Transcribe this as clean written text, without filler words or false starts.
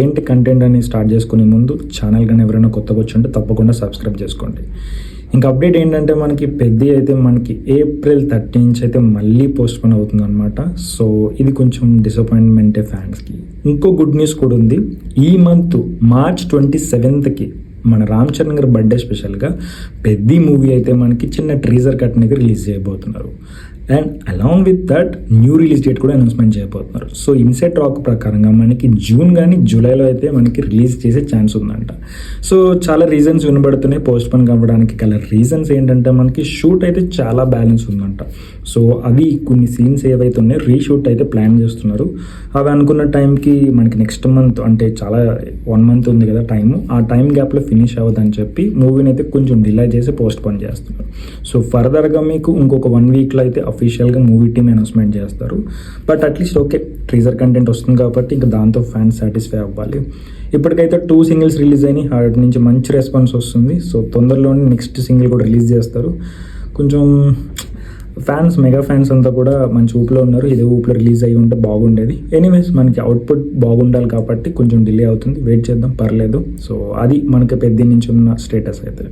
ఏంటి కంటెంట్ అని స్టార్ట్ చేసుకునే ముందు ఛానల్ కానీ ఎవరైనా కొత్తగా వచ్చి ఉంటే తప్పకుండా సబ్స్క్రైబ్ చేసుకోండి. ఇంకా అప్డేట్ ఏంటంటే మనకి పెద్ద అయితే మనకి April 30 నుంచి అయితే మళ్ళీ పోస్ట్పోన్ అవుతుంది అనమాట. సో ఇది కొంచెం డిసప్పాయింట్మెంటే ఫ్యాన్స్కి. ఇంకో గుడ్ న్యూస్ కూడా ఉంది. ఈ మంత్ March 27కి మన రామ్ చరణ్ గారి బర్త్డే స్పెషల్గా పెద్ద మూవీ అయితే మనకి చిన్న ట్రీజర్ కట్ అనేది రిలీజ్ చేయబోతున్నారు. And along with that new release date కూడా అనౌన్స్మెంట్ చేయబోతున్నారు. సో ఇన్సైడ్ టాక్ ప్రకారంగా మనకి జూన్ కానీ జూలైలో అయితే మనకి రిలీజ్ చేసే ఛాన్స్ ఉందంట. సో చాలా రీజన్స్ వినబడుతున్నాయి పోస్ట్పోన్ కావడానికి గల రీజన్స్ ఏంటంటే మనకి షూట్ అయితే చాలా బ్యాలెన్స్ ఉందంట. సో అవి కొన్ని సీన్స్ ఏవైతే ఉన్నాయో రీషూట్ అయితే ప్లాన్ చేస్తున్నారు. అవి అనుకున్న టైంకి మనకి నెక్స్ట్ మంత్ అంటే చాలా 1 month ఉంది కదా టైము, ఆ టైం గ్యాప్లో ఫినిష్ అవ్వదని చెప్పి మూవీని అయితే కొంచెం డిలే చేసి పోస్ట్పోన్ చేస్తున్నారు. సో ఫర్దర్గా మీకు ఇంకొక 1 weekలో అయితే అఫీషియల్గా మూవీ టీమ్ అనౌన్స్మెంట్ చేస్తారు. But at least okay, teaser content వస్తుంది కాబట్టి ఇంకా దాంతో ఫ్యాన్స్ సాటిస్ఫై అవ్వాలి. ఇప్పటికైతే 2 singles రిలీజ్ అయినాయి, వాటి నుంచి మంచి రెస్పాన్స్ వస్తుంది. సో తొందరలోనే నెక్స్ట్ సింగిల్ కూడా రిలీజ్ చేస్తారు. కొంచెం ఫ్యాన్స్, మెగా ఫ్యాన్స్ అంతా కూడా మంచి ఊపిలో ఉన్నారు. ఇదే ఊపిలో రిలీజ్ అయ్యి ఉంటే బాగుండేది. ఎనీవేస్ మనకి అవుట్పుట్ బాగుండాలి కాబట్టి కొంచెం డిలే అవుతుంది, వెయిట్ చేద్దాం, పర్లేదు. సో అది మనకి పెద్ద నుంచి ఉన్న స్టేటస్ అయితే.